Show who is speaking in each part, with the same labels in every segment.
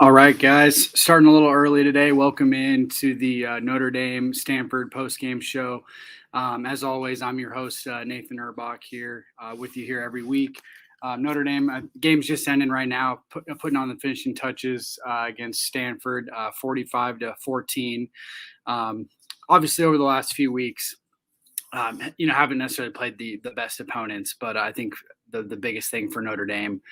Speaker 1: All right, guys, starting a little early today. Welcome in to the Notre Dame Stanford postgame show. As always, I'm your host, Nathan Urbach, here with you here every week. Notre Dame game's just ending right now, putting on the finishing touches against Stanford, 45-14. Obviously, over the last few weeks, haven't necessarily played the best opponents, but I think the biggest thing for Notre Dame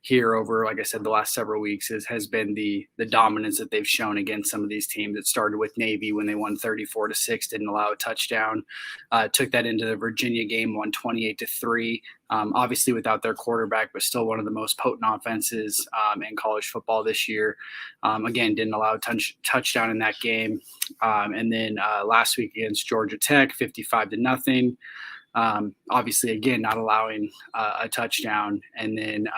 Speaker 1: here over, like I said, the last several weeks has been the dominance that they've shown against some of these teams. It started with Navy when they won 34-6, didn't allow a touchdown. Took that into the Virginia game, won 28-3. Obviously without their quarterback, but still one of the most potent offenses in college football this year. Again, didn't allow a touchdown in that game. And then last week against Georgia Tech, 55-0. Obviously, again, not allowing a touchdown. And then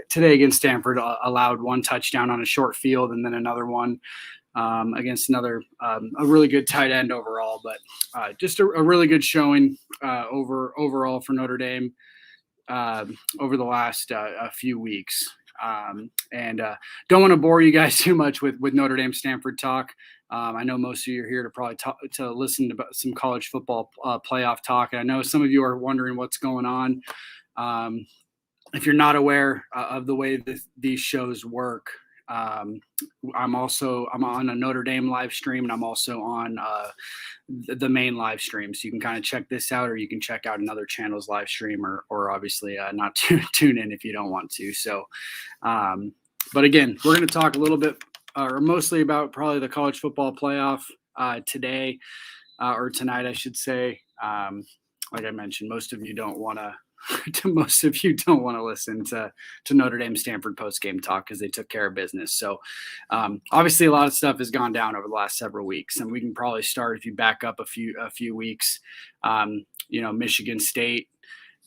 Speaker 1: today against Stanford, allowed one touchdown on a short field and then another one against a really good tight end overall. But just a really good showing overall for Notre Dame over the last few weeks. And don't want to bore you guys too much with Notre Dame Stanford talk. I know most of you are here to probably to listen to some college football playoff talk. And I know some of you are wondering what's going on. If you're not aware of the way these shows work, I'm on a Notre Dame live stream, and I'm also on the main live stream. So you can kind of check this out, or you can check out another channel's live stream, or obviously not tune in if you don't want to. So, but again, we're going to talk a little bit or mostly about probably the college football playoff today or tonight, I should say. Like I mentioned, most of you don't want to listen to Notre Dame Stanford postgame talk because they took care of business. So obviously a lot of stuff has gone down over the last several weeks, and we can probably start if you back up a few weeks. Michigan State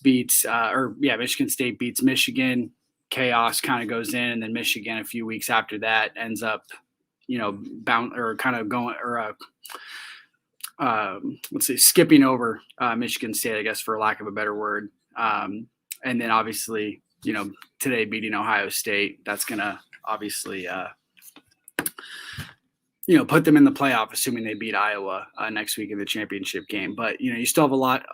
Speaker 1: beats Michigan. Chaos kind of goes in, and then Michigan a few weeks after that ends up, skipping over Michigan State, I guess, for lack of a better word. And then obviously, today beating Ohio State, that's going to obviously, put them in the playoff, assuming they beat Iowa next week in the championship game. But, you still have a lot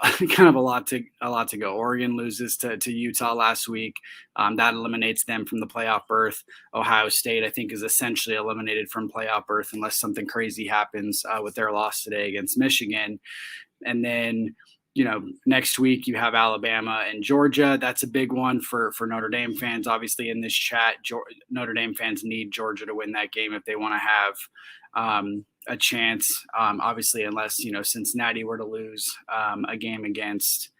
Speaker 1: to go. Oregon loses to Utah last week. That eliminates them from the playoff berth. Ohio State, I think, is essentially eliminated from playoff berth unless something crazy happens with their loss today against Michigan. And then, next week you have Alabama and Georgia. That's a big one for Notre Dame fans. Obviously, in this chat, Notre Dame fans need Georgia to win that game if they want to have a chance. Obviously, unless Cincinnati were to lose a game against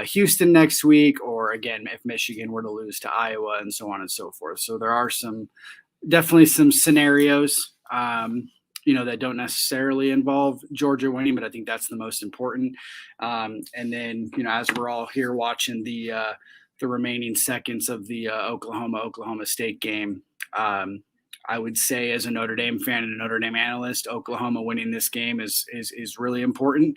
Speaker 1: Houston next week, or again if Michigan were to lose to Iowa, and so on and so forth. So there are definitely some scenarios. That don't necessarily involve Georgia winning, but I think that's the most important. And then, as we're all here watching the remaining seconds of the Oklahoma State game, I would say as a Notre Dame fan and a Notre Dame analyst, Oklahoma winning this game is really important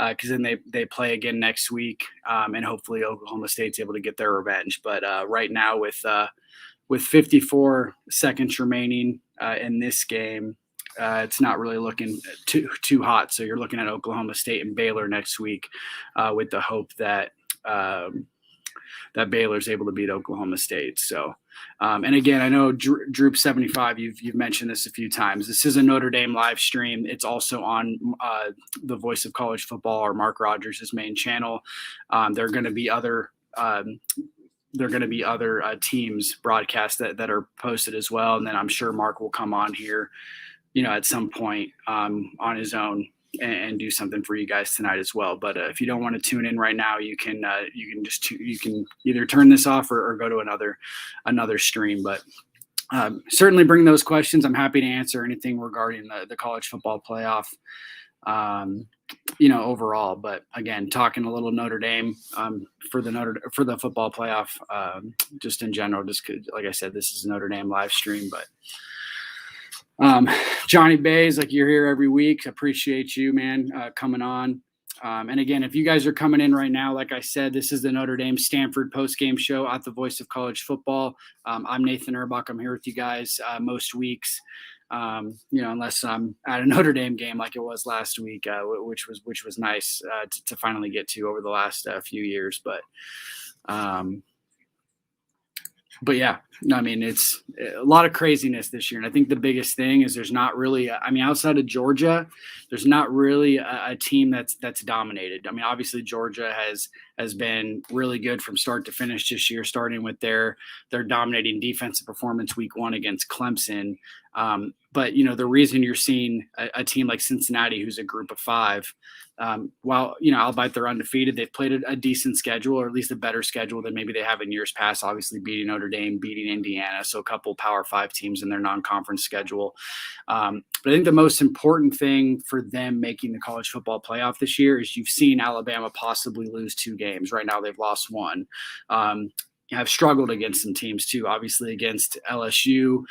Speaker 1: because then they play again next week, and hopefully Oklahoma State's able to get their revenge. But right now with 54 seconds remaining in this game, it's not really looking too hot. So you're looking at Oklahoma State and Baylor next week with the hope that Baylor's able to beat Oklahoma State. So, and again, I know Droop 75, you've mentioned this a few times. This is a Notre Dame live stream. It's also on the Voice of College Football, or Mark Rogers' main channel. There are going to be other teams broadcast that are posted as well. And then I'm sure Mark will come on here at some point on his own and do something for you guys tonight as well. But if you don't want to tune in right now, you can either turn this off or go to another stream. But certainly bring those questions. I'm happy to answer anything regarding the college football playoff, overall. But again, talking a little Notre Dame for the football playoff, just in general, just 'cause, like I said, this is a Notre Dame live stream, but. Johnny Bays, like, you're here every week. Appreciate you, man, coming on. And again, if you guys are coming in right now, like I said, this is the Notre Dame Stanford postgame show at the Voice of College Football. I'm Nathan Erbach. I'm here with you guys most weeks, unless I'm at a Notre Dame game like it was last week, which was nice to finally get to over the last few years. But yeah, no, I mean, it's a lot of craziness this year. And I think the biggest thing is there's not really, outside of Georgia, there's not really a team that's dominated. I mean, obviously Georgia has been really good from start to finish this year, starting with their dominating defensive performance week 1 against Clemson. But the reason you're seeing a team like Cincinnati, who's a group of 5, while, albeit they're undefeated, they've played a decent schedule, or at least a better schedule than maybe they have in years past, obviously beating Notre Dame, beating Indiana. So a couple Power 5 teams in their non-conference schedule. But I think the most important thing for them making the college football playoff this year is you've seen Alabama possibly lose 2 games. Right now they've lost 1. Have struggled against some teams too, obviously against LSU,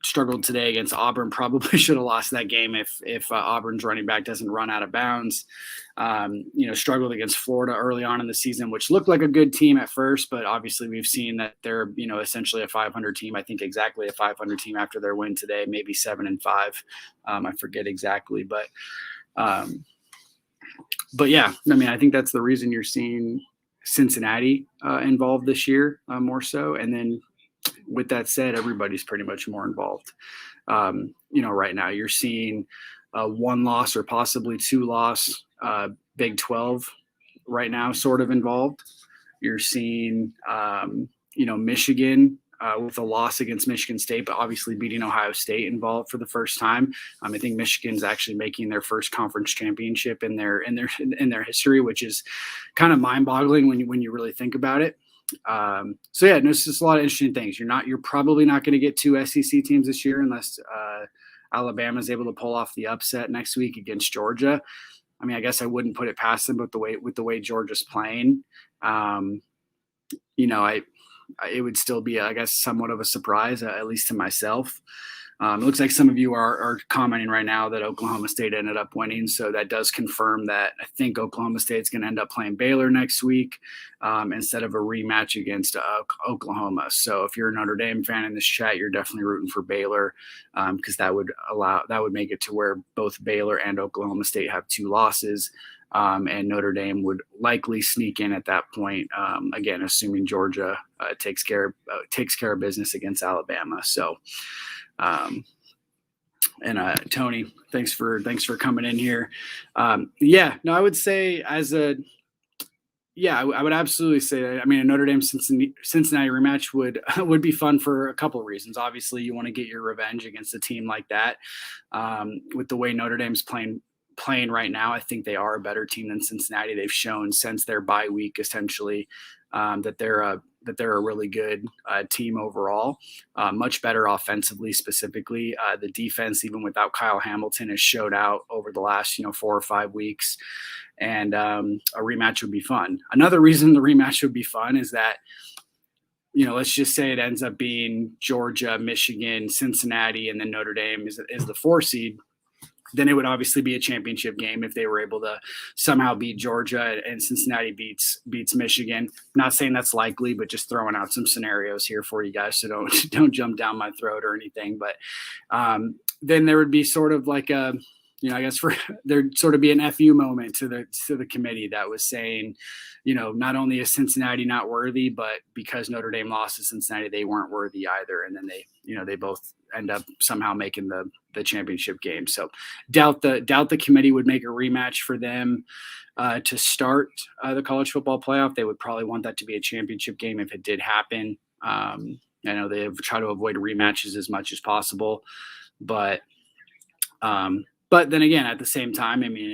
Speaker 1: struggled today against Auburn. Probably should have lost that game if Auburn's running back doesn't run out of bounds. Struggled against Florida early on in the season, which looked like a good team at first, but obviously we've seen that they're essentially a 500 team. I think exactly a 500 team after their win today, maybe 7-5. I forget exactly, but yeah, I mean, I think that's the reason you're seeing Cincinnati involved this year more so, and then. With that said, everybody's pretty much more involved. Right now you're seeing 1 loss or possibly 2 loss Big 12 right now sort of involved. You're seeing, Michigan with a loss against Michigan State, but obviously beating Ohio State involved for the first time. I think Michigan's actually making their first conference championship in their history, which is kind of mind-boggling when you really think about it. It's just a lot of interesting things. You're probably not going to get 2 SEC teams this year unless Alabama is able to pull off the upset next week against Georgia. I mean, I guess I wouldn't put it past them, but with the way Georgia's playing, it would still be, I guess, somewhat of a surprise, at least to myself. It looks like some of you are commenting right now that Oklahoma State ended up winning. So that does confirm that I think Oklahoma State's going to end up playing Baylor next week instead of a rematch against Oklahoma. So if you're a Notre Dame fan in this chat, you're definitely rooting for Baylor because that would make it to where both Baylor and Oklahoma State have 2 losses. And Notre Dame would likely sneak in at that point, again, assuming Georgia takes care of business against Alabama. So, Tony, thanks for coming in here. I would say I would absolutely say that. I mean, a Notre Dame Cincinnati rematch would be fun for a couple of reasons. Obviously, you want to get your revenge against a team like that. With the way Notre Dame's playing right now, I think they are a better team than Cincinnati. They've shown since their bye week, essentially, that they're a really good team overall, much better offensively specifically. The defense, even without Kyle Hamilton, has showed out over the last 4 or 5 weeks, and a rematch would be fun. Another reason the rematch would be fun is that, let's just say it ends up being Georgia, Michigan, Cincinnati, and then Notre Dame is the 4 seed. Then it would obviously be a championship game if they were able to somehow beat Georgia and Cincinnati beats Michigan. Not saying that's likely, but just throwing out some scenarios here for you guys, so don't jump down my throat or anything. But then there would be sort of like a, I guess there'd sort of be an FU moment to the committee that was saying, not only is Cincinnati not worthy, but because Notre Dame lost to Cincinnati, they weren't worthy either. And then they both end up somehow making the championship game. So doubt the committee would make a rematch for them to start the college football playoff. They would probably want that to be a championship game if it did happen. I know they try to avoid rematches as much as possible, but then again, at the same time, I mean,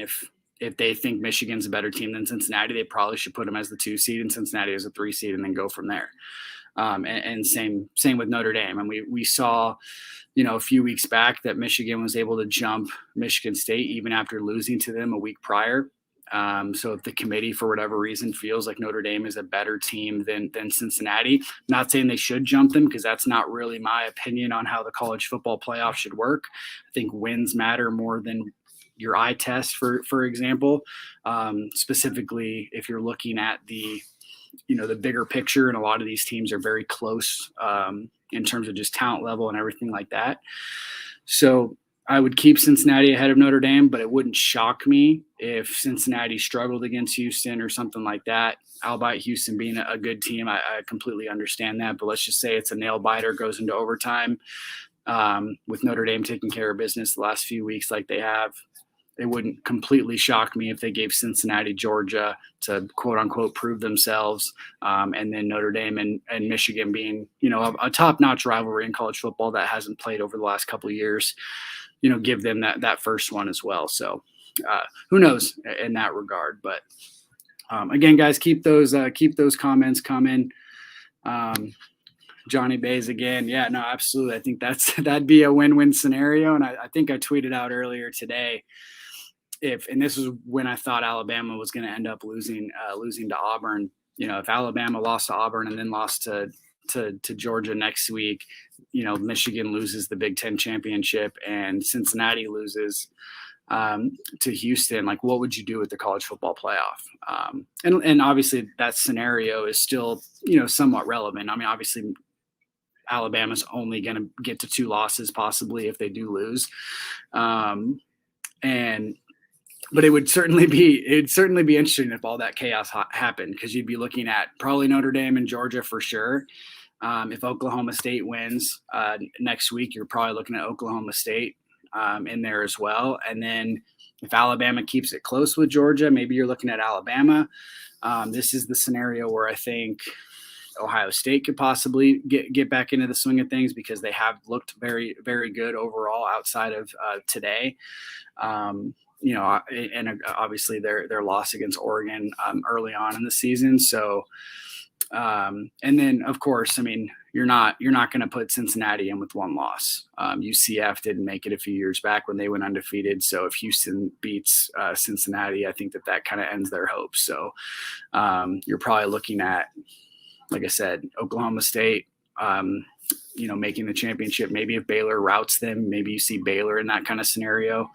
Speaker 1: if they think Michigan's a better team than Cincinnati, they probably should put them as the 2 seed and Cincinnati as a 3 seed and then go from there. And same with Notre Dame. And we saw, a few weeks back that Michigan was able to jump Michigan State even after losing to them a week prior. So if the committee, for whatever reason, feels like Notre Dame is a better team than Cincinnati, not saying they should jump them, because that's not really my opinion on how the college football playoff should work. I think wins matter more than your eye test, for example, specifically if you're looking at the bigger picture, and a lot of these teams are very close in terms of just talent level and everything like that. So I would keep Cincinnati ahead of Notre Dame, but it wouldn't shock me if Cincinnati struggled against Houston or something like that. Albeit Houston being a good team, I completely understand that. But let's just say it's a nail biter, goes into overtime with Notre Dame taking care of business the last few weeks like they have. It wouldn't completely shock me if they gave Cincinnati, Georgia to quote unquote prove themselves. And then Notre Dame and Michigan being, a top-notch rivalry in college football that hasn't played over the last couple of years, give them that first one as well. So who knows in that regard, but again, guys, keep those comments coming. Johnny Bays again. Yeah, no, absolutely. I think that'd be a win-win scenario. And I think I tweeted out earlier today, and this is when I thought Alabama was going to end up losing to Auburn. If Alabama lost to Auburn and then lost to Georgia next week, Michigan loses the Big Ten championship and Cincinnati loses to Houston, like what would you do with the college football playoff? And obviously that scenario is still, somewhat relevant. I mean, obviously Alabama's only going to get to 2 losses possibly if they do lose. But it would certainly be interesting if all that chaos happened, because you'd be looking at probably Notre Dame and Georgia for sure. If Oklahoma State wins next week, you're probably looking at Oklahoma State in there as well. And then if Alabama keeps it close with Georgia, maybe you're looking at Alabama. This is the scenario where I think Ohio State could possibly get back into the swing of things, because they have looked very, very good overall outside of today. And obviously their loss against Oregon early on in the season. So, and then of course, I mean, you're not going to put Cincinnati in with 1 loss. UCF didn't make it a few years back when they went undefeated. So if Houston beats Cincinnati, I think that kind of ends their hopes. So you're probably looking at, like I said, Oklahoma State, making the championship. Maybe if Baylor routes them, maybe you see Baylor in that kind of scenario,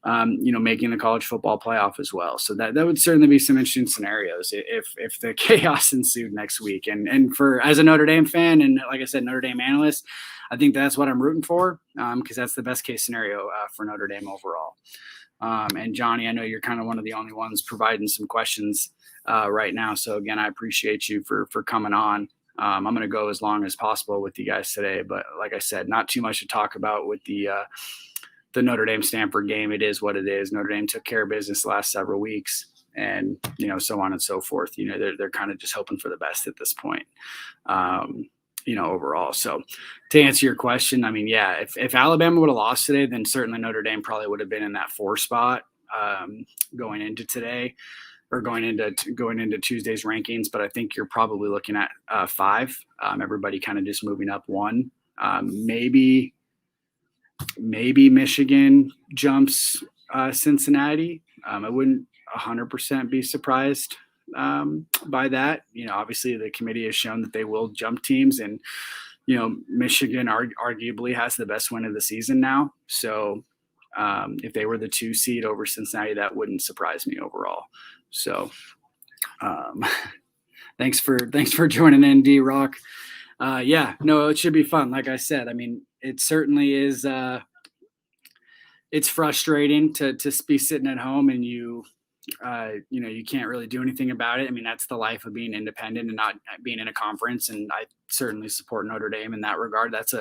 Speaker 1: making the college football playoff as well. So that would certainly be some interesting scenarios if the chaos ensued next week. And for, as a Notre Dame fan, and like I said, Notre Dame analyst, I think that's what I'm rooting for, because that's the best case scenario for Notre Dame overall. And Johnny, I know you're kind of one of the only ones providing some questions right now. So again, I appreciate you for coming on. I'm going to go as long as possible with you guys today, but like I said, not too much to talk about with the Notre Dame Stanford game. It is what it is. Notre Dame took care of business the last several weeks, and so on and so forth. They're kind of just hoping for the best at this point, overall. So to answer your question, I mean, yeah, if Alabama would have lost today, then certainly Notre Dame probably would have been in that 4 spot going into today, or going into Tuesday's rankings. But I think you're probably looking at 5. Everybody kind of just moving up 1. Maybe Michigan jumps Cincinnati. I wouldn't 100% be surprised by that. Obviously the committee has shown that they will jump teams, and Michigan arguably has the best win of the season now. So if they were the 2 seed over Cincinnati, that wouldn't surprise me overall. So thanks for joining in, D-Rock. Yeah, no, it should be fun. Like I said, I mean, it certainly is. It's frustrating to be sitting at home and you can't really do anything about it. I mean, that's the life of being independent and not being in a conference. And I certainly support Notre Dame in that regard. That's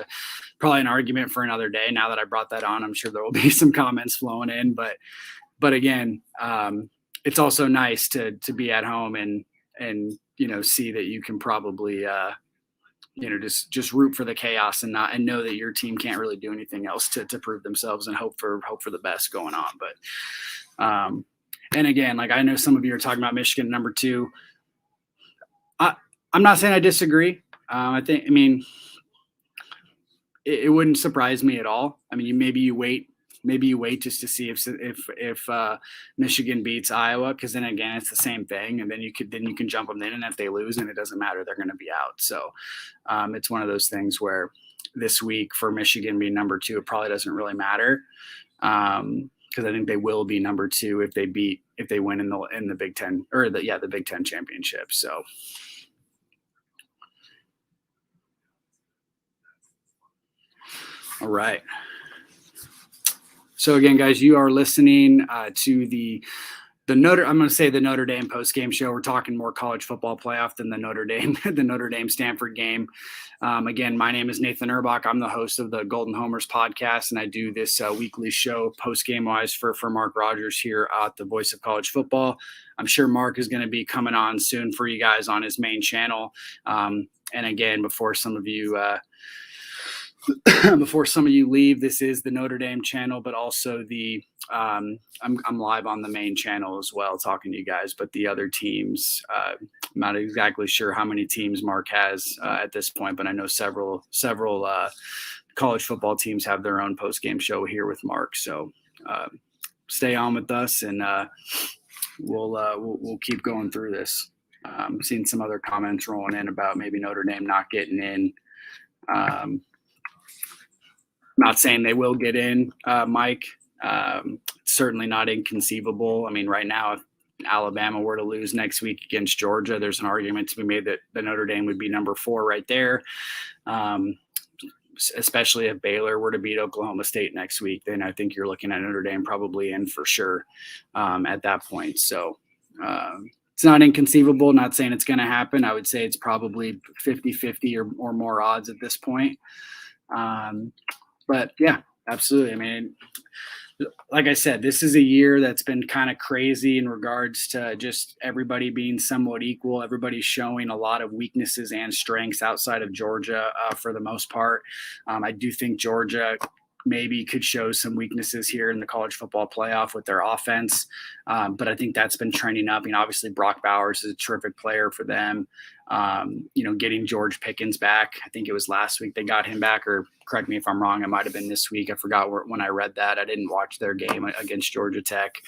Speaker 1: probably an argument for another day. Now that I brought that on, I'm sure there will be some comments flowing in, but again, it's also nice to be at home and see that you can probably, just root for the chaos and know that your team can't really do anything else to prove themselves and hope for the best going on. But, and again, like I know some of you are talking about Michigan number 2. I'm not saying I disagree. I mean, it wouldn't surprise me at all. I mean, maybe you wait just to see if Michigan beats Iowa, because then again it's the same thing, and then you can jump them in, and if they lose, and it doesn't matter, they're going to be out. So it's one of those things where this week for Michigan being number 2, it probably doesn't really matter, I think they will be number 2 if they win in the Big Ten or the Big Ten championship. So. All right. So again, guys, you are listening to the I'm going to say the Notre Dame postgame show. We're talking more college football playoff than the Notre Dame Stanford game. Again, my name is Nathan Erbach. I'm the host of the Golden Homers podcast, and I do this weekly show postgame wise for Mark Rogers here at the Voice of College Football. I'm sure Mark is going to be coming on soon for you guys on his main channel. And again, before some of you leave, this is the Notre Dame channel, but also I'm live on the main channel as well, talking to you guys. But the other teams, I'm not exactly sure how many teams Mark has at this point, but I know several college football teams have their own post game show here with Mark. So stay on with us, and we'll keep going through this. I'm seeing some other comments rolling in about maybe Notre Dame not getting in. Not saying they will get in, Mike. Certainly not inconceivable. I mean, right now, if Alabama were to lose next week against Georgia, there's an argument to be made that the Notre Dame would be number 4 right there. Especially if Baylor were to beat Oklahoma State next week, then I think you're looking at Notre Dame probably in for sure at that point. So it's not inconceivable. Not saying it's going to happen. I would say it's probably 50-50 or more odds at this point. But yeah, absolutely. I mean, like I said, this is a year that's been kind of crazy in regards to just everybody being somewhat equal. Everybody's showing a lot of weaknesses and strengths outside of Georgia for the most part. I do think Georgia maybe could show some weaknesses here in the college football playoff with their offense. But I think that's been trending up. Obviously Brock Bowers is a terrific player for them. Getting George Pickens back, I think it was last week they got him back, or correct me if I'm wrong, it might have been this week. I forgot when I read that. I didn't watch their game against Georgia Tech.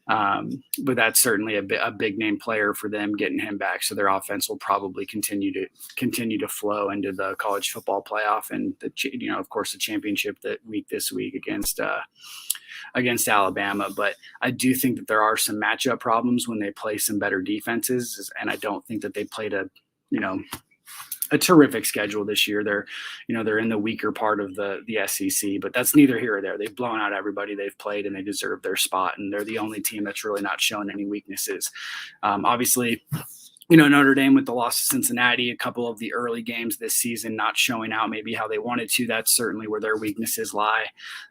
Speaker 1: But that's certainly a big name player for them, getting him back. So their offense will probably continue to flow into the college football playoff and of course the championship this week against Alabama. But I do think that there are some matchup problems when they play some better defenses. And I don't think that they played a terrific schedule this year. They're in the weaker part of the SEC, but that's neither here or there. They've blown out everybody they've played, and they deserve their spot. And they're the only team that's really not showing any weaknesses. Obviously, Notre Dame with the loss to Cincinnati, a couple of the early games this season not showing out maybe how they wanted to. That's certainly where their weaknesses lie.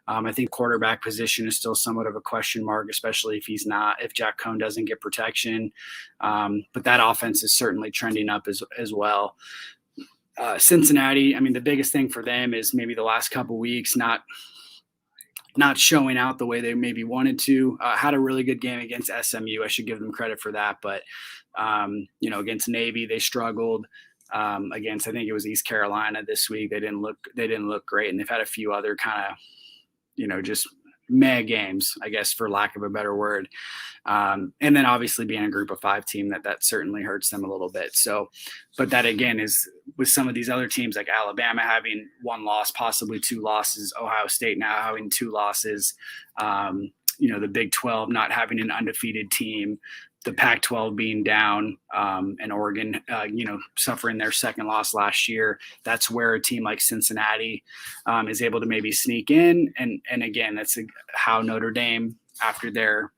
Speaker 1: I think quarterback position is still somewhat of a question mark, especially if Jack Cohn doesn't get protection. But that offense is certainly trending up as well. Cincinnati, I mean, the biggest thing for them is maybe the last couple weeks not showing out the way they maybe wanted to. Had a really good game against SMU. I should give them credit for that. But, against Navy, they struggled. Against, I think it was East Carolina this week. They didn't look great. And they've had a few other kind of, just meh games, I guess, for lack of a better word. And then obviously being a group of 5 team, that certainly hurts them a little bit. So, but that again is with some of these other teams like Alabama having 1 loss, possibly 2 losses, Ohio State now having 2 losses, the Big 12 not having an undefeated team, the Pac-12 being down, and Oregon, suffering their second loss last year. That's where a team like Cincinnati is able to maybe sneak in. And again, that's how Notre Dame, after their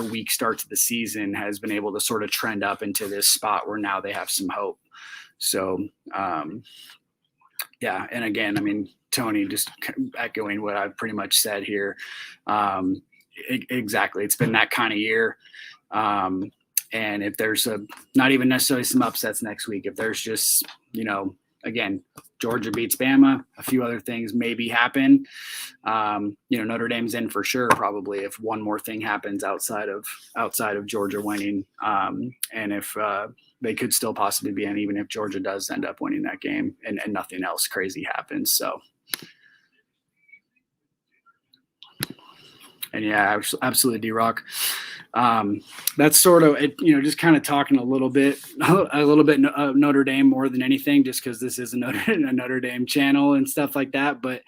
Speaker 1: weak start to the season, has been able to sort of trend up into this spot where now they have some hope. So, yeah. And again, I mean, Tony, just echoing what I've pretty much said here. Exactly. It's been that kind of year. And if there's not even necessarily some upsets next week, if there's just, again, Georgia beats Bama, a few other things maybe happen. Notre Dame's in for sure, probably, if one more thing happens outside of Georgia winning. And if they could still possibly be in, even if Georgia does end up winning that game and nothing else crazy happens. So, and yeah, absolutely, D-Rock. That's sort of it, just kind of talking a little bit Notre Dame more than anything, just because this is a Notre Dame channel and stuff like that. But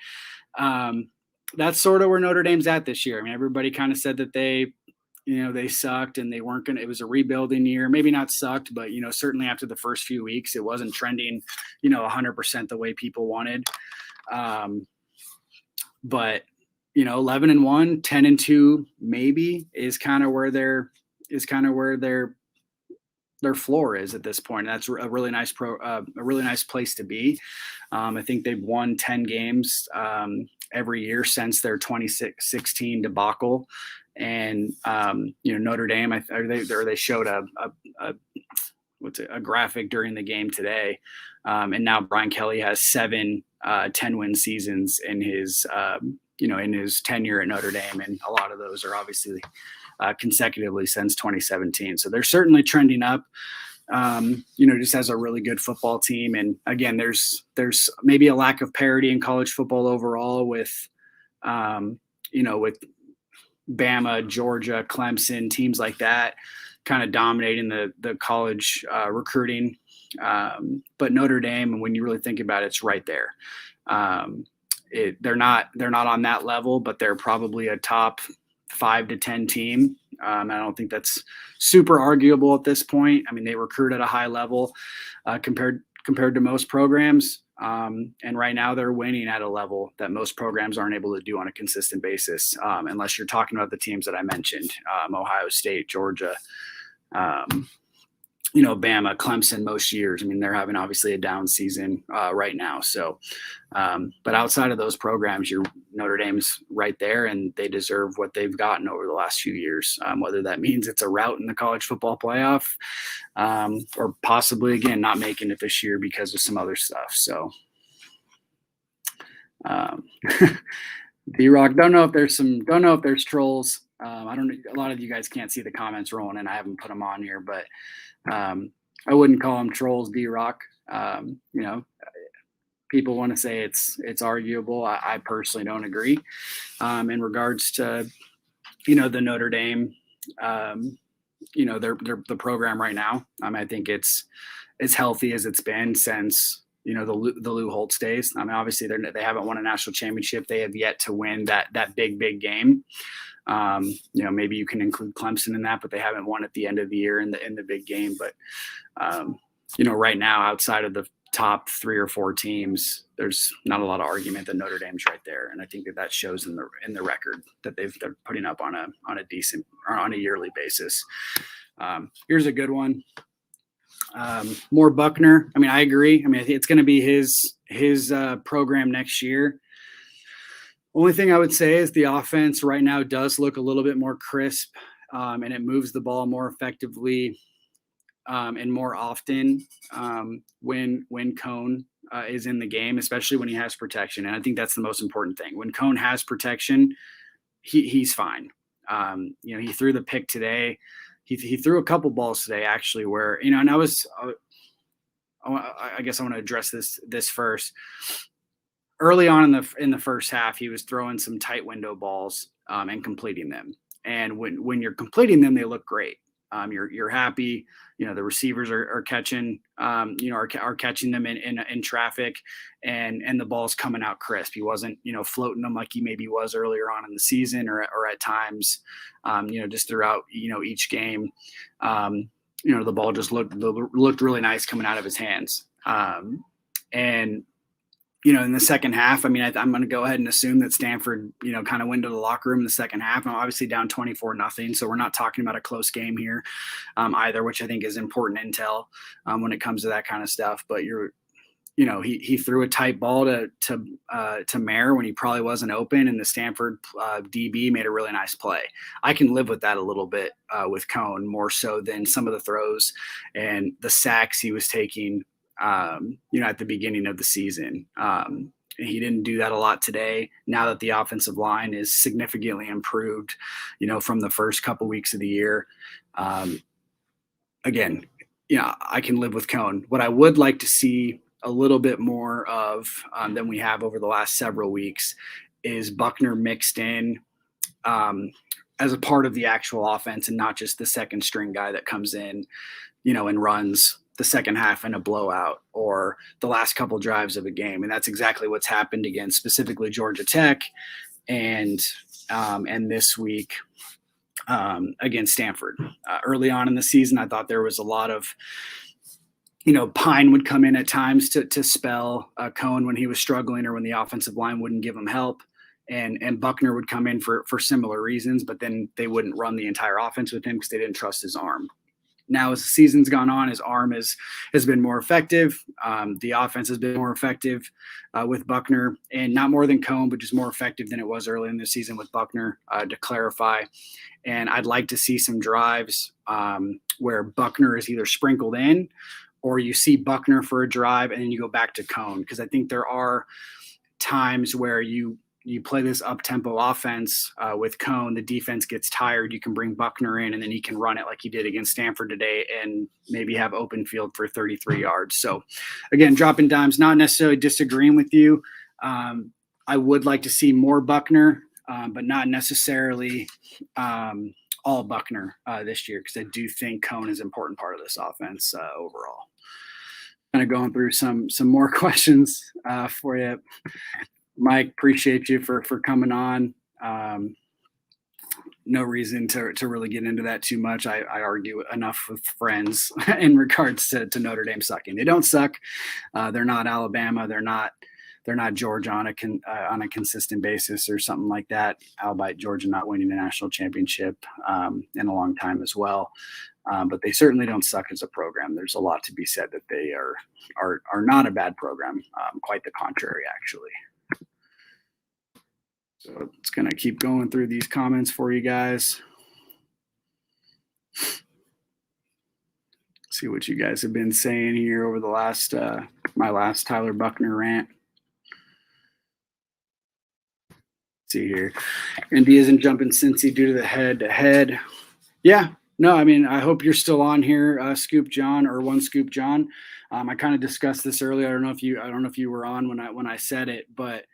Speaker 1: that's sort of where Notre Dame's at this year. I mean, everybody kind of said that they sucked and they weren't going to, it was a rebuilding year, maybe not sucked, but, certainly after the first few weeks, it wasn't trending, 100% the way people wanted. But, 11-1, 10-2, maybe is kind of where their floor is at this point. And that's a really nice place to be. I think they've won 10 games every year since their 2016 debacle. And Notre Dame, they showed a graphic during the game today, and now Brian Kelly has 7 10-win seasons in his tenure at Notre Dame, and a lot of those are obviously consecutively since 2017. So they're certainly trending up. Just has a really good football team. And again, there's maybe a lack of parity in college football overall with Bama, Georgia, Clemson, teams like that kind of dominating the college recruiting. But Notre Dame, and when you really think about it, it's right there. They're not on that level, but they're probably a top 5 to 10 team. I don't think that's super arguable at this point. I mean, they recruit at a high level compared to most programs. And right now they're winning at a level that most programs aren't able to do on a consistent basis, unless you're talking about the teams that I mentioned, Ohio State, Georgia, Bama, Clemson most years. I mean, they're having obviously a down season right now. So, but outside of those programs, Notre Dame's right there, and they deserve what they've gotten over the last few years, whether that means it's a route in the college football playoff or possibly, again, not making it this year because of some other stuff. So, D-Rock, don't know if there's trolls. I don't know. A lot of you guys can't see the comments rolling, and I haven't put them on here, but I wouldn't call them trolls, D-Rock. People want to say it's arguable. I personally don't agree. In regards to, the Notre Dame, the program right now. I think it's as healthy as it's been since, the Lou Holtz days. I mean, obviously they haven't won a national championship. They have yet to win that big game. Maybe you can include Clemson in that, but they haven't won at the end of the year in the big game. But, right now, outside of the top 3 or 4 teams, there's not a lot of argument that Notre Dame's right there. And I think that shows in the record that they're putting up on a decent or on a yearly basis. Here's a good one. More Buchner. I mean, I agree. I mean, I think it's going to be his program next year. Only thing I would say is the offense right now does look a little bit more crisp, and it moves the ball more effectively and more often when Cone is in the game, especially when he has protection. And I think that's the most important thing. When Cone has protection, he's fine. He threw the pick today. He threw a couple balls today, actually, where, and I guess I want to address this first. Early on in the first half, he was throwing some tight window balls and completing them. And when you're completing them, they look great. You're happy. The receivers are catching, are catching them in traffic, and the ball's coming out crisp. He wasn't, floating them like he maybe was earlier on in the season or at times, just throughout, each game. The ball just looked really nice coming out of his hands. And in the second half, I mean, I'm going to go ahead and assume that Stanford, kind of went to the locker room in the second half. I'm obviously down 24-0. So we're not talking about a close game here either, which I think is important intel when it comes to that kind of stuff. But he threw a tight ball to Mayer when he probably wasn't open, and the Stanford DB made a really nice play. I can live with that a little bit with Cone, more so than some of the throws and the sacks he was taking at the beginning of the season. He didn't do that a lot today. Now that the offensive line is significantly improved, from the first couple weeks of the year. Again, I can live with Cone. What I would like to see a little bit more of than we have over the last several weeks is Buchner mixed in as a part of the actual offense and not just the second string guy that comes in, and runs the second half in a blowout or the last couple drives of a game. And that's exactly what's happened against specifically Georgia Tech and this week against Stanford. Early on in the season, I thought there was a lot of, Pine would come in at times to spell Cohen when he was struggling or when the offensive line wouldn't give him help. And Buchner would come in for similar reasons, but then they wouldn't run the entire offense with him because they didn't trust his arm. Now, as the season's gone on, his arm has been more effective. The offense has been more effective with Buchner, and not more than Cohen, but just more effective than it was early in the season with Buchner, to clarify. And I'd like to see some drives where Buchner is either sprinkled in, or you see Buchner for a drive and then you go back to Cohen, because I think there are times where you play this up-tempo offense with Cohen, the defense gets tired, you can bring Buchner in, and then he can run it like he did against Stanford today and maybe have open field for 33 yards. So, again, dropping dimes, not necessarily disagreeing with you. I would like to see more Buchner, but not necessarily all Buchner this year, because I do think Cohen is an important part of this offense overall. Kind of going through some more questions for you. Mike, appreciate you for coming on. No reason to really get into that too much. I argue enough with friends in regards to Notre Dame sucking. They don't suck. They're not Alabama. They're not Georgia on a consistent basis or something like that. Albeit Georgia not winning the national championship in a long time as well. But they certainly don't suck as a program. There's a lot to be said that they are not a bad program. Quite the contrary, actually. So it's going to keep going through these comments for you guys. See what you guys have been saying here over the last, my last Tyler Buchner rant. Let's see here. Indy isn't jumping Cincy due to the head-to-head. Yeah. No, I mean, I hope you're still on here, Scoop John, or One Scoop John. I kind of discussed this earlier. I don't know if you were on when I said it, but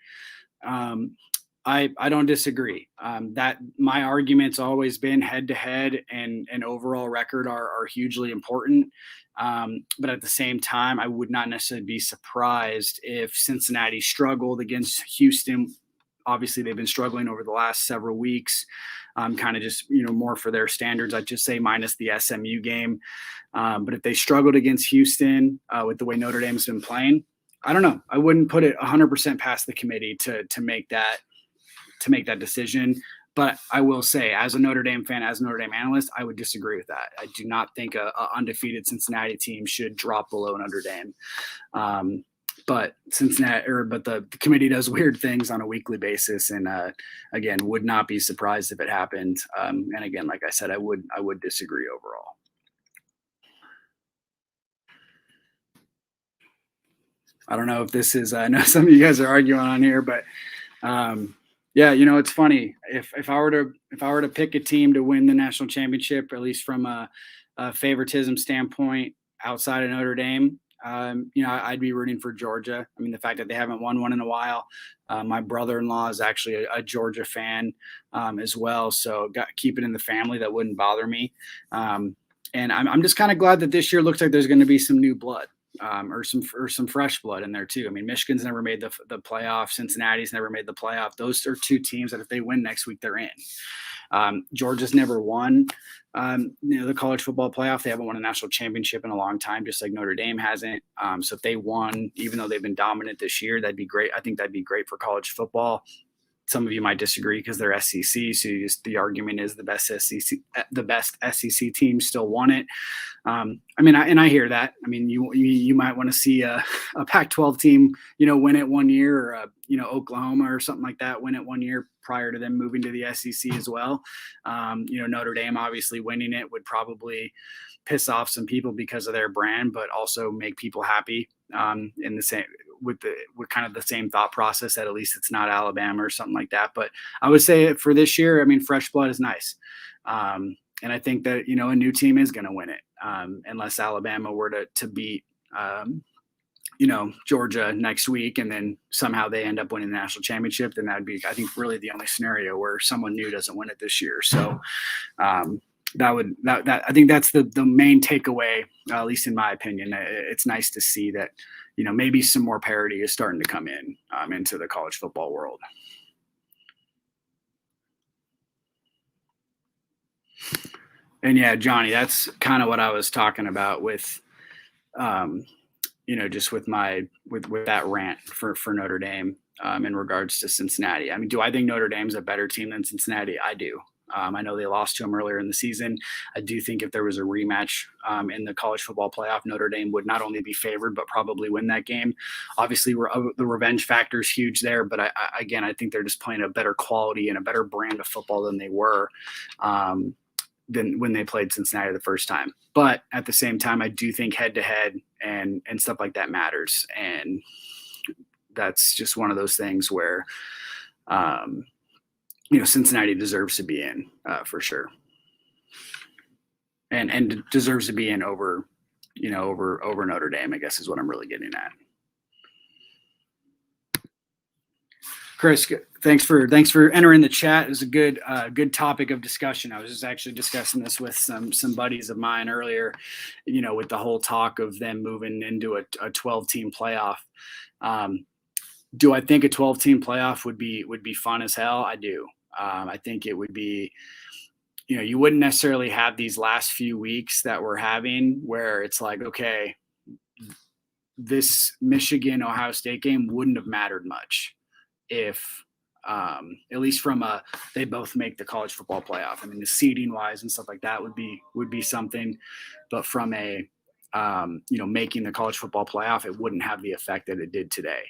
Speaker 1: I don't disagree. That my argument's always been head-to-head and overall record are hugely important. But at the same time, I would not necessarily be surprised if Cincinnati struggled against Houston. Obviously, they've been struggling over the last several weeks, kind of just, more for their standards. I'd just say minus the SMU game. But if they struggled against Houston with the way Notre Dame's been playing, I don't know. I wouldn't put it 100% past the committee to make that decision. But I will say, as a Notre Dame fan, as a Notre Dame analyst, I would disagree with that. I do not think a undefeated Cincinnati team should drop below Notre Dame. But the committee does weird things on a weekly basis, and again, would not be surprised if it happened. And again, like I said, I would disagree overall. I don't know if this is. I know some of you guys are arguing on here, but yeah, it's funny. If I were to pick a team to win the national championship, at least from a favoritism standpoint, outside of Notre Dame, I'd be rooting for Georgia. I mean, the fact that they haven't won one in a while. My brother-in-law is actually a Georgia fan as well, so keep it in the family. That wouldn't bother me. And I'm just kind of glad that this year looks like there's going to be some new blood. Or some fresh blood in there too. I mean, Michigan's never made the playoff. Cincinnati's never made the playoff. Those are two teams that if they win next week, they're in. Georgia's never won, the college football playoff. They haven't won a national championship in a long time, just like Notre Dame hasn't. So if they won, even though they've been dominant this year, that'd be great. I think that'd be great for college football. Some of you might disagree because they're SEC. So the argument is the best SEC team still won it. I hear that. I mean, you might want to see a Pac-12 team, win it one year, or Oklahoma or something like that win it one year prior to them moving to the SEC as well. Notre Dame obviously winning it would probably piss off some people because of their brand, but also make people happy in the same with kind of the same thought process that at least it's not Alabama or something like that. But I would say for this year, I mean, fresh blood is nice. And I think that, a new team is going to win it unless Alabama were to beat, Georgia next week and then somehow they end up winning the national championship. Then that would be, I think, really the only scenario where someone new doesn't win it this year. So I think that's the main takeaway, at least in my opinion. It's nice to see that, maybe some more parity is starting to come in into the college football world. And yeah, Johnny, that's kind of what I was talking about with, just with with that rant for Notre Dame in regards to Cincinnati. I mean, do I think Notre Dame's a better team than Cincinnati? I do. I know they lost to them earlier in the season. I do think if there was a rematch in the college football playoff, Notre Dame would not only be favored, but probably win that game. Obviously, the revenge factor is huge there. But I think they're just playing a better quality and a better brand of football than they were than when they played Cincinnati the first time. But at the same time, I do think head-to-head and stuff like that matters. And that's just one of those things where Cincinnati deserves to be in for sure, and deserves to be in over Notre Dame, I guess is what I'm really getting at. Chris, thanks for entering the chat. It was a good topic of discussion. I was just actually discussing this with some buddies of mine earlier, with the whole talk of them moving into a 12-team playoff. Do I think a 12-team playoff would be fun as hell? I do. I think it would be, you wouldn't necessarily have these last few weeks that we're having where it's like, okay, this Michigan-Ohio State game wouldn't have mattered much if, at least from they both make the college football playoff. I mean, the seeding wise and stuff like that would be something, but from a, making the college football playoff, it wouldn't have the effect that it did today.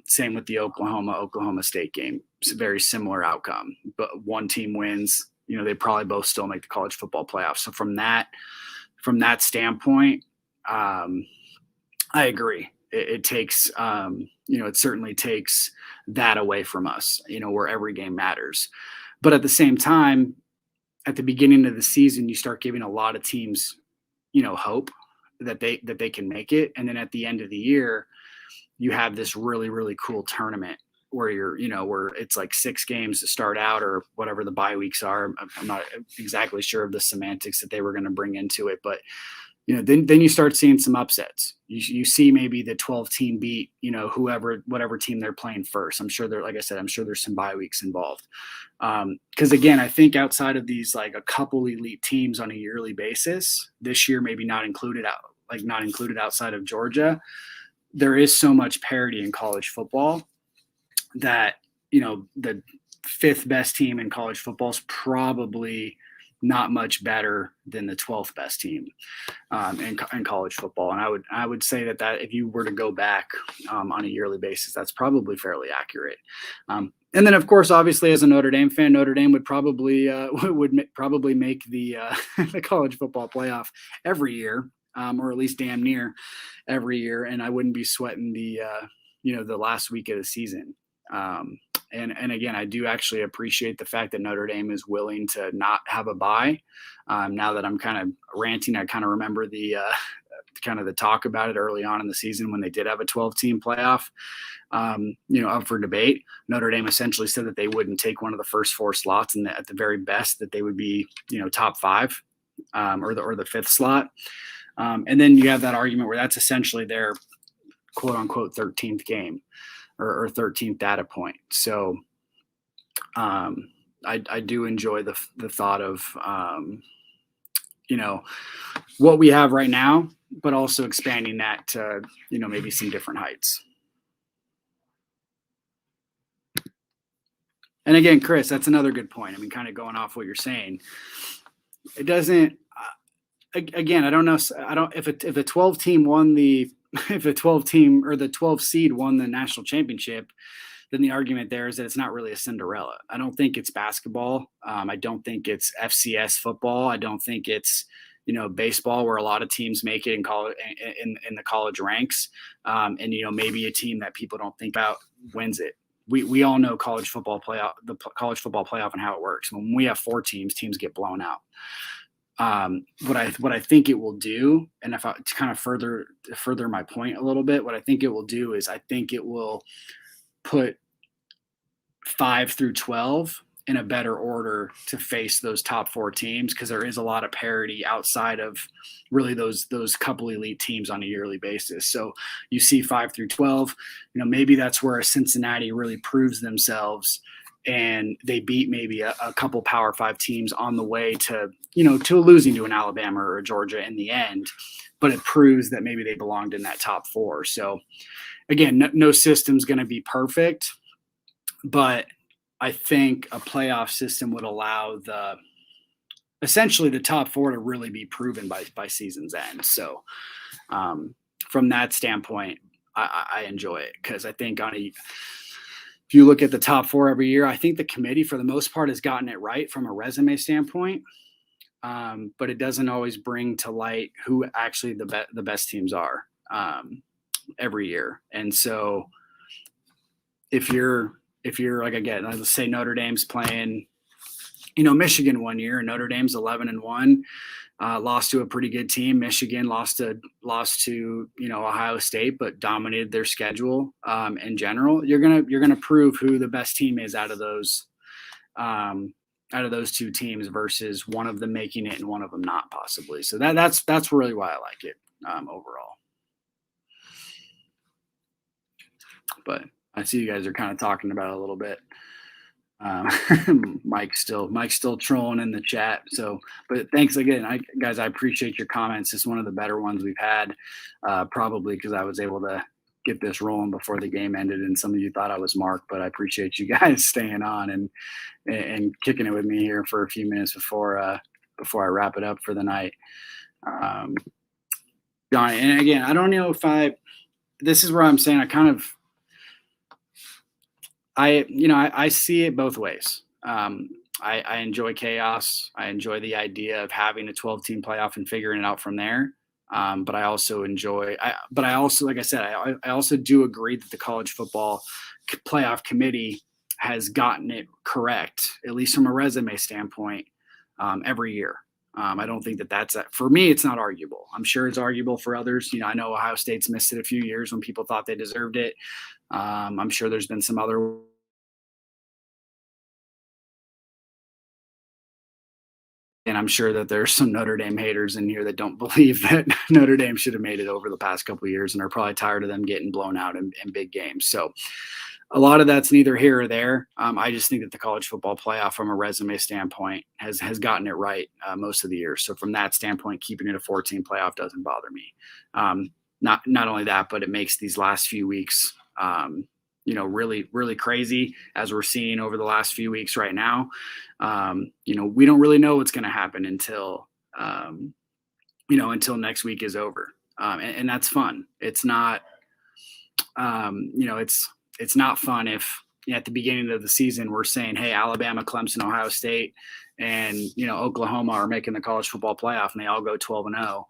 Speaker 1: Same with the Oklahoma State game. It's a very similar outcome, but one team wins, they probably both still make the college football playoff. So from that standpoint, I agree. It takes, it certainly takes that away from us, where every game matters. But at the same time, at the beginning of the season, you start giving a lot of teams, hope that they can make it. And then at the end of the year, you have this really, really cool tournament where where it's like 6 games to start out or whatever the bye weeks are. I'm not exactly sure of the semantics that they were going to bring into it, but then you start seeing some upsets. You see maybe the 12 team beat, whatever team they're playing first. I'm sure there's some bye weeks involved. Because again, I think outside of these, like a couple elite teams on a yearly basis this year, maybe not included outside of Georgia, there is so much parity in college football that, the 5th best team in college football is probably not much better than the 12th best team in college football. And I would say that if you were to go back on a yearly basis, that's probably fairly accurate. And then, of course, obviously, as a Notre Dame fan, Notre Dame would probably make the the college football playoff every year, or at least damn near every year. And I wouldn't be sweating the last week of the season. And again, I do actually appreciate the fact that Notre Dame is willing to not have a bye. Now that I'm kind of ranting, I kind of remember the talk about it early on in the season when they did have a 12-team playoff, up for debate. Notre Dame essentially said that they wouldn't take one of the first 4 slots, and that at the very best that they would be, top 5 or the 5th slot. And then you have that argument where that's essentially their quote unquote 13th game. Or 13th data point. So I do enjoy the thought of, what we have right now, but also expanding that to, maybe some different heights. And again, Chris, that's another good point. I mean, kind of going off what you're saying, it doesn't, again, I don't know. If a 12 team won if a 12 team or the 12 seed won the national championship, then the argument there is that it's not really a Cinderella. I don't think it's basketball. I don't think it's FCS football. I don't think it's, baseball, where a lot of teams make it in college, in the college ranks. And, maybe a team that people don't think about wins it. We all know the college football playoff and how it works. When we have 4 teams get blown out. What I think it will do, and if I to kind of further my point a little bit, what I think it will do is I think it will put 5 through 12 in a better order to face those top 4 teams, because there is a lot of parity outside of really those couple elite teams on a yearly basis. So you see 5 through 12, maybe that's where a Cincinnati really proves themselves and they beat maybe a couple Power 5 teams on the way to, to losing to an Alabama or a Georgia in the end, but it proves that maybe they belonged in that top 4. So again, no system's going to be perfect, but I think a playoff system would allow essentially the top 4 to really be proven by season's end. So from that standpoint, I enjoy it, because I think if you look at the top 4 every year, I think the committee for the most part has gotten it right from a resume standpoint, but it doesn't always bring to light who actually the best teams are every year. And so if you're like, again, let's say Notre Dame's playing, Michigan one year, and Notre Dame's 11-1, lost to a pretty good team. Michigan lost to Ohio State, but dominated their schedule in general. You're gonna prove who the best team is out of those 2 teams versus one of them making it and one of them not, possibly. So that's really why I like it overall. But I see you guys are kind of talking about it a little bit. Mike's still trolling in the chat. So, but thanks again, guys. I appreciate your comments. It's one of the better ones we've had, probably because I was able to get this rolling before the game ended, and some of you thought I was Mark, but I appreciate you guys staying on and kicking it with me here for a few minutes before I wrap it up for the night. John, and again, I don't know if this is where I'm saying I see it both ways. I enjoy chaos. I enjoy the idea of having a 12-team playoff and figuring it out from there. But I also like I said, I also do agree that the college football playoff committee has gotten it correct, at least from a resume standpoint, every year. I don't think that's for me, it's not arguable. I'm sure it's arguable for others. I know Ohio State's missed it a few years when people thought they deserved it. I'm sure there's been some other. And I'm sure that there's some Notre Dame haters in here that don't believe that Notre Dame should have made it over the past couple of years and are probably tired of them getting blown out in big games. So a lot of that's neither here or there. I just think that the college football playoff, from a resume standpoint, has gotten it right most of the year. So from that standpoint, keeping it a 14 playoff doesn't bother me. Not only that, but it makes these last few weeks really, really crazy, as we're seeing over the last few weeks right now. We don't really know what's going to happen until next week is over. And that's fun. It's not, it's not fun if at the beginning of the season we're saying, hey, Alabama, Clemson, Ohio State, and, Oklahoma are making the college football playoff, and they all go 12-0.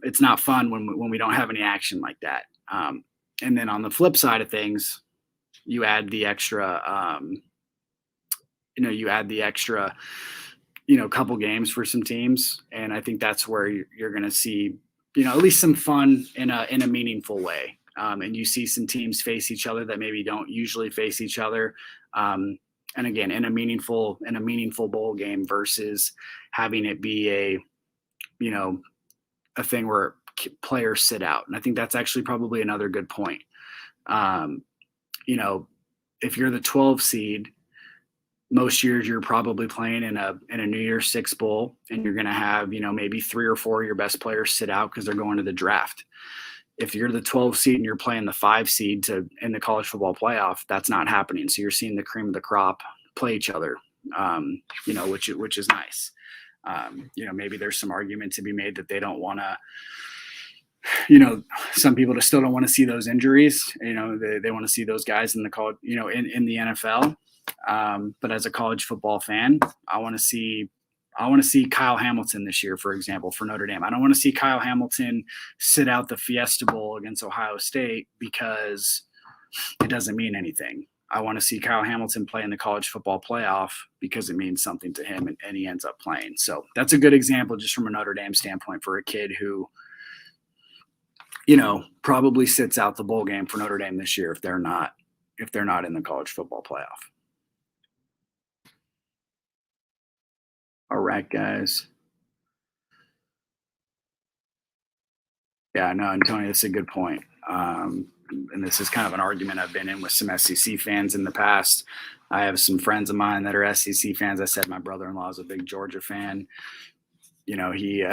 Speaker 1: It's not fun when we don't have any action like that. And then on the flip side of things, you add the extra, couple games for some teams. And I think that's where you're going to see, at least some fun in a meaningful way. And you see some teams face each other that maybe don't usually face each other. And again, in a meaningful bowl game versus having it be a thing where players sit out. And I think that's actually probably another good point. If you're the 12 seed, most years you're probably playing in a New Year's Six bowl, and you're going to have, maybe 3 or 4 of your best players sit out because they're going to the draft. If you're the 12 seed and you're playing the 5 seed in the college football playoff, that's not happening. So you're seeing the cream of the crop play each other, which is nice. Maybe there's some argument to be made that they don't want to, some people just still don't want to see those injuries. They want to see those guys in the college, in the NFL. But as a college football fan, I want to see Kyle Hamilton this year, for example, for Notre Dame. I don't want to see Kyle Hamilton sit out the Fiesta Bowl against Ohio State because it doesn't mean anything. I want to see Kyle Hamilton play in the college football playoff because it means something to him, and he ends up playing. So that's a good example just from a Notre Dame standpoint for a kid who, probably sits out the bowl game for Notre Dame this year if they're not in the college football playoff. All right, guys. Yeah, no, and Tony, that's a good point. and this is kind of an argument I've been in with some SEC fans in the past. I have some friends of mine that are SEC fans. I said my brother-in-law is a big Georgia fan. He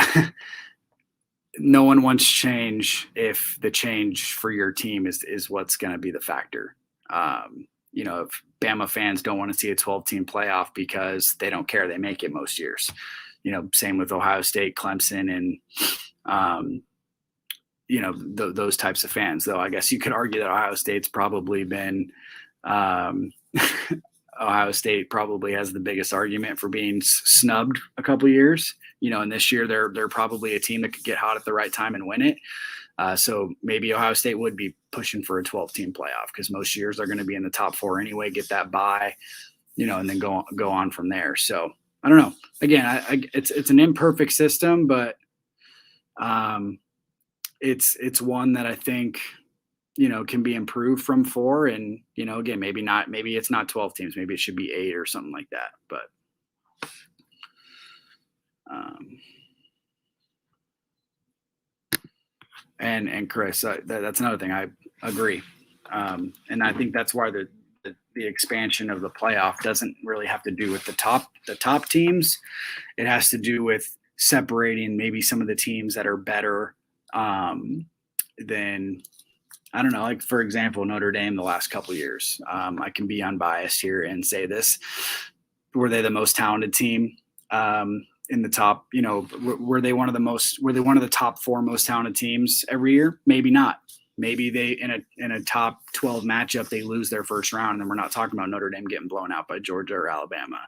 Speaker 1: no one wants change if the change for your team is what's going to be the factor. If Bama fans don't want to see a 12-team playoff because they don't care, they make it most years. Same with Ohio State, Clemson, and those types of fans. Though I guess you could argue that Ohio State's probably been Ohio State probably has the biggest argument for being snubbed a couple of years. And this year they're probably a team that could get hot at the right time and win it. So maybe Ohio State would be pushing for a 12-team playoff because most years they're going to be in the top 4 anyway, get that bye, and then go on from there. So I don't know. Again, it's an imperfect system, but it's one that I think can be improved from 4. And again, maybe it's not 12 teams, maybe it should be 8 or something like that. But and Chris, that's another thing. I agree, and I think that's why the expansion of the playoff doesn't really have to do with the top teams. It has to do with separating maybe some of the teams that are better than, I don't know, like for example, Notre Dame the last couple of years. I can be unbiased here and say this: were they the most talented team in the top? Were they one of the top 4 most talented teams every year? Maybe not. Maybe they in a top 12 matchup they lose their first round, and we're not talking about Notre Dame getting blown out by Georgia or Alabama,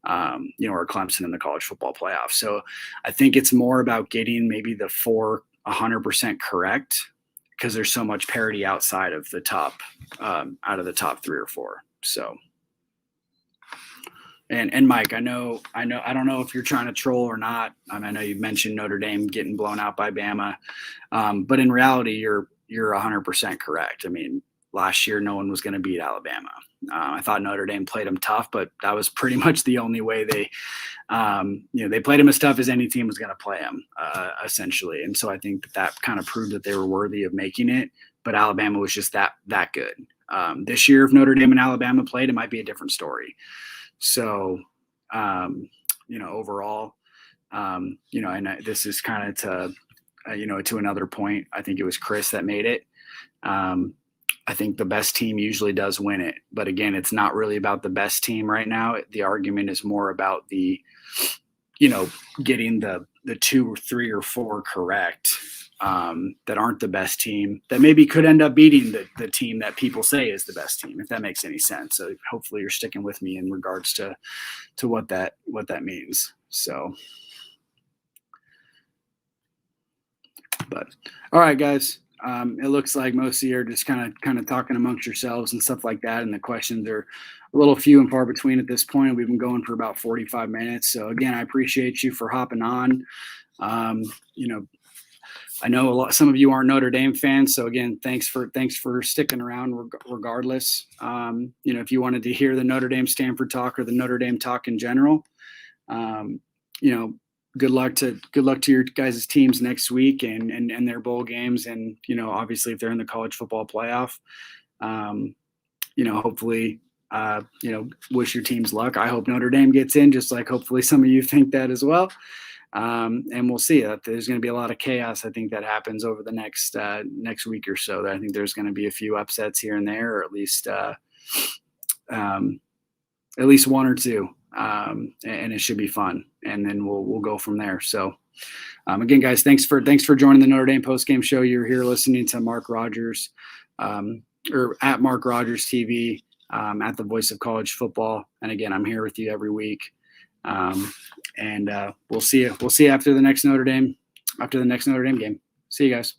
Speaker 1: or Clemson in the college football playoff. So I think it's more about getting maybe the 4 100% correct, because there's so much parity outside of the top, out of the top 3 or 4. So, and Mike, I don't know if you're trying to troll or not. I know you mentioned Notre Dame getting blown out by Bama, but in reality, you're 100% correct. I mean, last year, no one was going to beat Alabama. I thought Notre Dame played them tough, but that was pretty much the only way they played them as tough as any team was going to play them, essentially. And so I think that kind of proved that they were worthy of making it, but Alabama was just that good. This year, if Notre Dame and Alabama played, it might be a different story. So, overall, and this is kind of to another point. I think it was Chris that made it. I think the best team usually does win it, but again, it's not really about the best team right now. The argument is more about the, getting the 2 or 3 or 4 correct, that aren't the best team, that maybe could end up beating the team that people say is the best team, if that makes any sense. So hopefully you're sticking with me in regards to what that means. So, but all right, guys. It looks like most of you are just kind of talking amongst yourselves and stuff like that, and the questions are a little few and far between at this point. We've been going for about 45 minutes. So again, I appreciate you for hopping on. I know some of you aren't Notre Dame fans, so again, thanks for sticking around regardless. If you wanted to hear the Notre Dame Stanford talk or the Notre Dame talk in general, good luck to your guys' teams next week and their bowl games. And, obviously if they're in the college football playoff, hopefully, wish your teams luck. I hope Notre Dame gets in, just like hopefully some of you think that as well. And we'll see. There's going to be a lot of chaos, I think, that happens over the next week or so. I think there's going to be a few upsets here and there, or at least 1 or 2. And it should be fun, and then we'll go from there. So, again, guys, thanks for joining the Notre Dame postgame show. You're here listening to Mark Rogers, or at Mark Rogers TV, at the Voice of College Football. And again, I'm here with you every week. And we'll see you after the next Notre Dame game. See you guys.